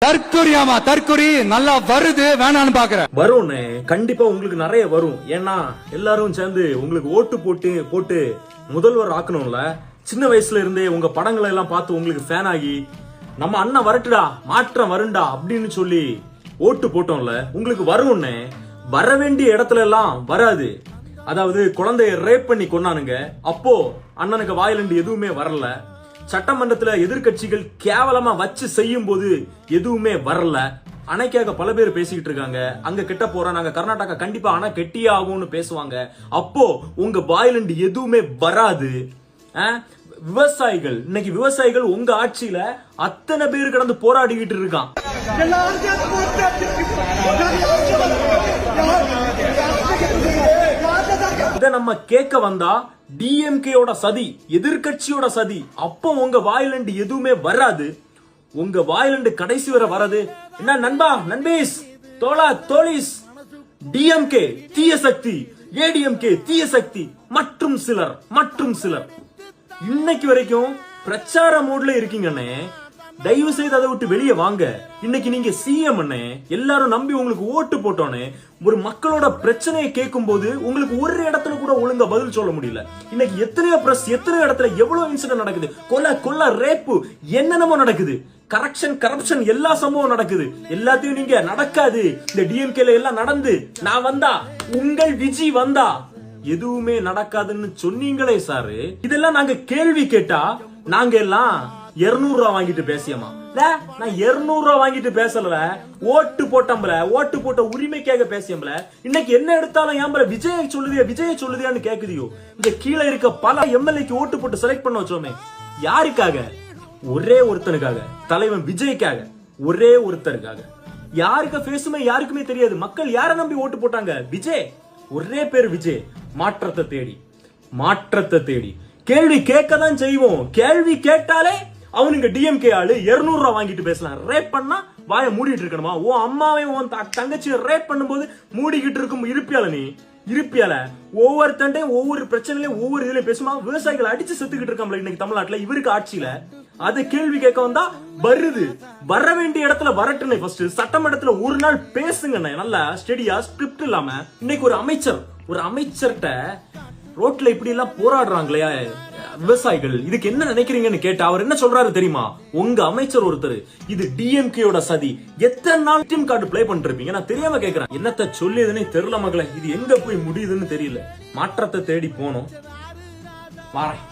தற்கொரியாமா தற்கொரி நல்லா வருது வேணான்னு பாக்குறேன். வரும்னு கண்டிப்பா உங்களுக்கு நிறைய வரும். ஏன்னா எல்லாரும் சேர்ந்து உங்களுக்கு ஓட்டு போட்டு முதல்வர் ஆக்கணும்ல. சின்ன வயசுல இருந்தே உங்க படங்களை எல்லாம் பார்த்து உங்களுக்கு ஃபேன் ஆகி நம்ம அண்ணன் வரட்டுடா மாற்றம் வருண்டா அப்படின்னு சொல்லி ஓட்டு போட்டோம்ல. உங்களுக்கு வரும்னு வர வேண்டிய இடத்துல எல்லாம் வராது. அதாவது குழந்தைய ரேப் பண்ணி கொன்னானுங்க, அப்போ அண்ணனுக்கு வாயிலண்டு எதுவுமே வரல. சட்டமன்றத்துல எதிர்கட்சிகள் கேவலமா வச்சு செய்யும் போது எதுவுமே வரல. அணைக்காக பல பேர் பேசிக்கிட்டு இருக்காங்க. அங்க கிட்ட போறோம், நாங்க கர்நாடகா கண்டிப்பா அணை கெட்டியே ஆகும்னு பேசுவாங்க. அப்போ உங்க வாயிலண்டு எதுவுமே வராது. விவசாயிகள் இன்னைக்கு விவசாயிகள் உங்க ஆட்சியில அத்தனை பேர் கடந்து போராடிக்கிட்டு இருக்கான். இத நம்ம கேட்க வந்தா டிஎம்கேயோட சதி, எதிர்கட்சியோட சதி. அப்போ உங்க வாயிலண்டு எதுவுமே வராது. உங்க வாயிலண்டு கடைசி வரை வராது. என்ன நண்பா, நண்பீஸ், தோழா, தோழிஸ், டிஎம்கே தீய சக்தி, ஏடிஎம்கே தீய சக்தி மற்றும் சிலர் இன்னைக்கு வரைக்கும் பிரச்சார மூட்ல இருக்கீங்கன்னே. தயவு செய்து அதை விட்டு வெளியே வாங்க. இன்னைக்கு நீங்க சிஎம் அண்ணே, எல்லாரும் நம்பி உங்களுக்கு ஓட்டு போட்டோன்னு ஒரு மக்களோட பிரச்சனையை கேட்கும் போது உங்களுக்கு ஒரு இடத்துல கூட ஒழுங்கா பதில் சொல்ல முடியல. இன்னைக்கு எத்தனையோ பிரஸ், எத்தனையோ இடத்துல எவ்வளவு இன்சிடென்ட் நடக்குது. கொலை ரேப்பு என்னென்னமோ நடக்குது. கரப்ஷன் எல்லா சம்பவம் நடக்குது. எல்லாத்தையும் நீங்க நடக்காது, இந்த டிஎம்கேல எல்லாம் நடந்து நான் வந்தா, உங்கள் விஜி வந்தா எதுவுமே நடக்காதுன்னு சொன்னீங்களே சாரு. இதெல்லாம் நாங்க கேள்வி கேட்டா நாங்க எல்லாம் 200 ரூபா வாங்கிட்டு பேசியமா? நான் 200 ரூபா வாங்கிட்டு பேசல, ஓட்டு போட்டோம்ல, ஓட்டு போட்ட உரிமைக்காக பேசியம்ல. இன்னைக்கு என்ன எடுத்தாலும் ஏன் விஜய் சொல்லுதியான்னு கேக்குதியோ. இங்க கீழே இருக்க பல எம்எல்ஏக்கு ஓட்டு போட்டு செலக்ட் பண்ண வச்சோமே, யாருக்காக? ஒரே ஒருத்தனுக்காக, தலைவன் விஜய்க்காக, ஒரே ஒருத்தருக்காக. யாருக்கு பேசுமே யாருக்குமே தெரியாது. மக்கள் யார நம்பி ஓட்டு போட்டாங்க? விஜய். ஒரே பேர் விஜய். மாற்றத்தை தேடி கேள்வி கேட்கதான் செய்வோம். கேள்வி கேட்டாலே அவனுங்க டிஎம்கே ஆளு 200 ரூபா வாங்கிட்டு பேசலாம். ரேப் பண்ணா வாய மூடிட்டு இருக்கணுமா? உன் அம்மாவையும் உன் தங்கச்சியை ரேப் பண்ணும்போது மூடிக்கிட்டு இருக்கும் இருப்பியால ஒவ்வொருத்தண்டையும் ஒவ்வொரு பிரச்சனையிலும் ஒவ்வொரு இதுலயும் பேசுமா. விவசாயிகள் அடிச்சு செத்துக்கிட்டு இருக்காங்களா இன்னைக்கு தமிழ்நாட்டுல இவருக்கு ஆட்சியில? அது கேள்வி கேட்க வந்தா வருது. வர வேண்டிய இடத்துல வரட்டுனே. ஃபர்ஸ்ட் சட்டமன்றத்துல ஒரு நாள் பேசுங்க நல்லா ஸ்டெடியா, ஸ்கிரிப்ட் இல்லாம. இன்னைக்கு ஒரு அமைச்சர்கிட்ட ரோட்ல இப்படி எல்லாம் போராடுறாங்களே விவசாயிகள், இதுக்கு என்ன நினைக்கிறீங்கன்னு கேட்டா அவர் என்ன சொல்றாரு தெரியுமா? உங்க அமைச்சர் ஒருத்தர், இது டிஎம்கேயோட சதி. எத்தனை நாள் டீம் கார்டு பிளே பண்ணிருப்பீங்க? நான் தெரியாம கேக்குறேன். என்னத்த சொல்லியதுன்னு தெரியல மகளே. இது எங்க போய் முடியுதுன்னு தெரியல. மாற்றத்தை தேடி போனோம். வாரேன்.